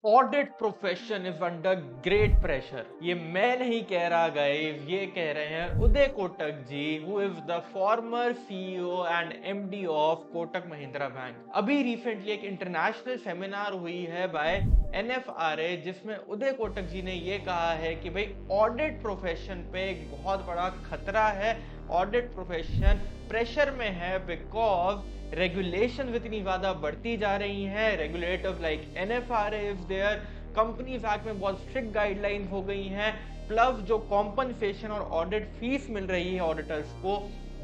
Audit profession is under great pressure. ये मैं नहीं कह रहा गाइस, ये कह रहे हैं Uday Kotak ji, who is the former CEO and MD of Kotak Mahindra bank. अभी रिसेंटली एक इंटरनेशनल सेमिनार हुई है बाय एनएफआरए, जिसमें उदय कोटक जी ने ये कहा है कि भाई ऑडिट प्रोफेशन पे एक बहुत बड़ा खतरा है। ऑडिट प्रोफेशन प्रेशर में है बिकॉज रेगुलेशन इतनी ज्यादा बढ़ती जा रही हैं। Regulators like NFRA is there, companies act में बहुत स्ट्रिक्ट गाइडलाइंस हो गई हैं, प्लस जो कॉम्पनसेशन और ऑडिट फीस मिल रही है ऑडिटर्स को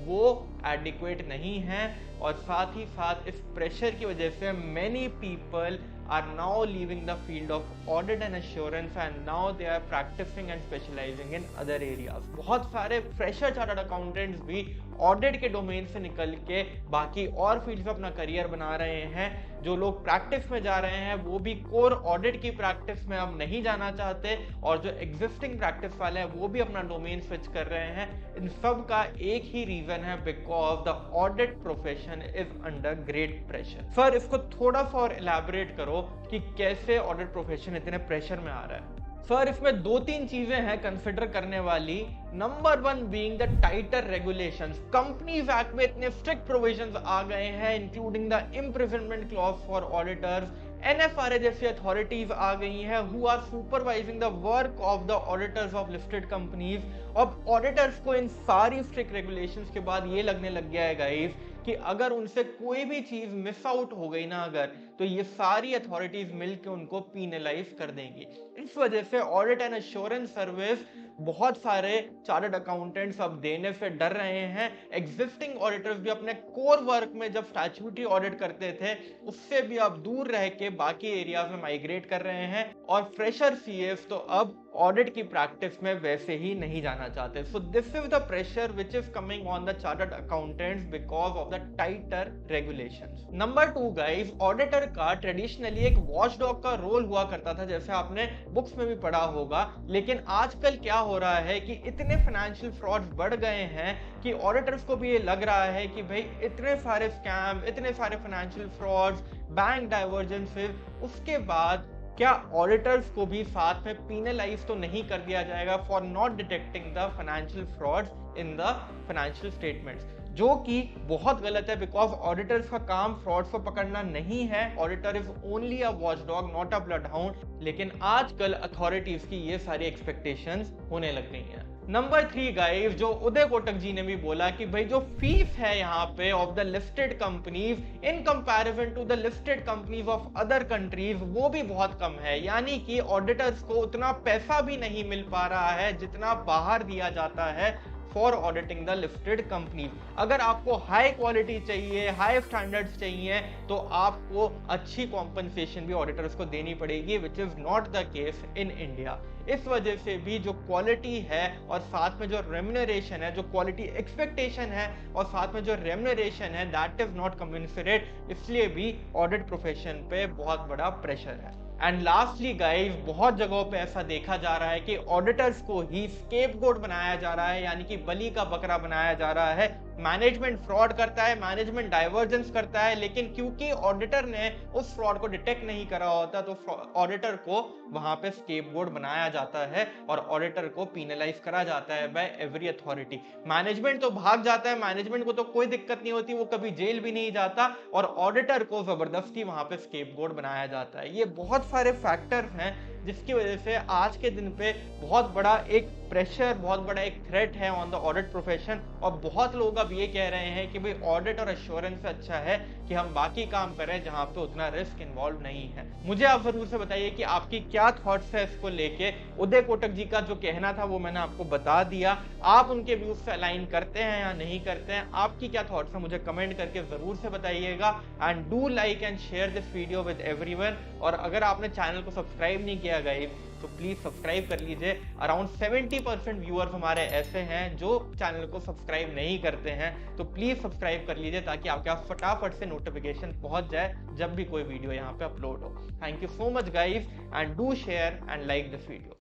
वो एडिक्वेट नहीं है। और साथ ही साथ इस प्रेशर की वजह से many people are now leaving the field of audit and assurance and now they are practicing and specializing in other areas। बहुत सारे फ्रेशर चार्टर्ड अकाउंटेंट्स भी ऑडिट के डोमेन से निकल के बाकी और फील्ड में अपना करियर बना रहे हैं। जो लोग प्रैक्टिस में जा रहे हैं वो भी कोर ऑडिट की प्रैक्टिस में अब नहीं जाना चाहते, और जो एग्जिस्टिंग प्रैक्टिस वाले हैं वो भी अपना डोमेन स्विच कर रहे हैं। इन सब का एक ही रीजन है, because the audit profession is under great pressure. Sir, इसको थोड़ा सा और इलैबोरेट करो कि कैसे ऑडिट प्रोफेशन इतने प्रेशर में आ रहा है। सर, इसमें दो तीन चीजें हैं कंसिडर करने वाली। Number one being the tighter regulations. Companies act में इतने स्ट्रिक्ट प्रोविजंस आ गए हैं, including the imprisonment clause for auditors. NFRA जैसी अथॉरिटीज आ गई हैं who are supervising the work of the auditors of listed companies. अब ऑडिटर्स को इन सारी स्ट्रिक्ट रेगुलेशंस के बाद ये लगने लग गया है गाइस कि अगर उनसे कोई भी चीज मिस आउट हो गई ना अगर, तो ये सारी अथॉरिटीज मिलकर उनको पीनलाइज कर देंगी। इस वजह से ऑडिट एंड एश्योरेंस सर्विस बहुत सारे चार्टर्ड अकाउंटेंट्स अब देने से डर रहे हैं। एग्जिस्टिंग ऑडिटर्स भी अपने कोर वर्क में जब स्टैट्यूटरी ऑडिट करते थे उससे भी अब दूर रह के बाकी एरियाज में माइग्रेट कर रहे हैं, और फ्रेशर सीएफ तो अब ऑडिट की प्रैक्टिस में वैसे ही नहीं जाना चाहते। So this is the pressure which is coming on the chartered accountants because of the tighter regulations. Number two guys, auditor का ट्रेडिशनली एक वॉचडॉग का रोल हुआ करता था, जैसे आपने बुक्स में भी पढ़ा होगा। लेकिन आजकल क्या हो रहा है कि इतने फाइनेंशियल फ्रॉड्स बढ़ गए हैं कि ऑडिटर्स को भी ये लग रहा है कि भाई इतने सारे स्कैम, इतने सारे फाइनेंशियल फ्रॉड्स, बैंक डाइवर्जेंसेस, उसके बाद क्या ऑडिटर्स को भी साथ में पीनलाइज तो नहीं कर दिया जाएगा for not detecting the financial frauds in the financial statements, जो कि बहुत गलत है। बिकॉज ऑडिटर्स का काम फ्रॉड्स को पकड़ना नहीं है। Auditor is only a watchdog, not a bloodhound. लेकिन आजकल अथॉरिटीज की ये सारी एक्सपेक्टेशंस होने लग गई हैं। नंबर थ्री गाइस, जो उदय कोटक जी ने भी बोला कि भाई जो फीस है यहाँ पे of the listed companies in comparison to the listed companies of other countries, वो भी बहुत कम है। यानी कि ऑडिटर्स को उतना पैसा भी नहीं मिल पा रहा है जितना बाहर दिया जाता है for auditing the listed company. अगर आपको हाई क्वालिटी चाहिए, हाई स्टैंडर्ड्स चाहिए, तो आपको अच्छी कॉम्पनसेशन भी ऑडिटर्स को देनी पड़ेगी, which is not the case in India. इस वजह से भी जो क्वालिटी है और साथ में जो रेम्यूनरेशन है, जो क्वालिटी एक्सपेक्टेशन है और साथ में जो रेम्यूनरेशन है, दैट इज नॉट कमेंसरेट। इसलिए भी ऑडिट प्रोफेशन पे बहुत बड़ा प्रेशर है। एंड लास्टली गाइस, बहुत जगहों पे ऐसा देखा जा रहा है कि ऑडिटर्स को ही स्केपगोट बनाया जा रहा है, यानी कि बलि का बकरा बनाया जा रहा है। मैनेजमेंट फ्रॉड करता है, मैनेजमेंट डाइवर्जेंस करता है, लेकिन क्योंकि ऑडिटर ने उस फ्रॉड को डिटेक्ट नहीं करा होता तो ऑडिटर को वहां पे स्केपगोट बनाया जाता है और ऑडिटर को पीनलाइज करा जाता है बाय एवरी अथॉरिटी। मैनेजमेंट तो भाग जाता है, मैनेजमेंट को तो कोई दिक्कत नहीं होती, वो कभी जेल भी नहीं जाता, और ऑडिटर को जबरदस्ती वहां पे स्केपगोट बनाया जाता है। ये बहुत सारे फैक्टर्स हैं जिसकी वजह से आज के दिन पे बहुत बड़ा एक प्रेशर, बहुत बड़ा एक थ्रेट है ऑन द ऑडिट प्रोफेशन। और बहुत लोग अब ये कह रहे हैं कि भाई ऑडिट और एश्योरेंस से अच्छा है कि हम बाकी काम करें जहां पे उतना रिस्क इन्वॉल्व नहीं है। मुझे आप जरूर से बताइए कि आपकी क्या थॉट्स है इसको लेके। उदय कोटक जी का जो कहना था वो मैंने आपको बता दिया, आप उनके व्यूज से अलाइन करते हैं या नहीं करते हैं, आपकी क्या थॉट्स है मुझे कमेंट करके जरूर से बताइएगा। And do like and share this video with everyone. और अगर आपने चैनल को सब्सक्राइब नहीं किया गाइस तो प्लीज सब्सक्राइब कर लीजिए। अराउंड 70% व्यूअर्स हमारे ऐसे हैं जो चैनल को सब्सक्राइब नहीं करते हैं, तो प्लीज सब्सक्राइब कर लीजिए ताकि आपके पास फटाफट से नोटिफिकेशन पहुंच जाए जब भी कोई वीडियो यहाँ पे अपलोड हो। Thank you so much guys, and do share and like this video.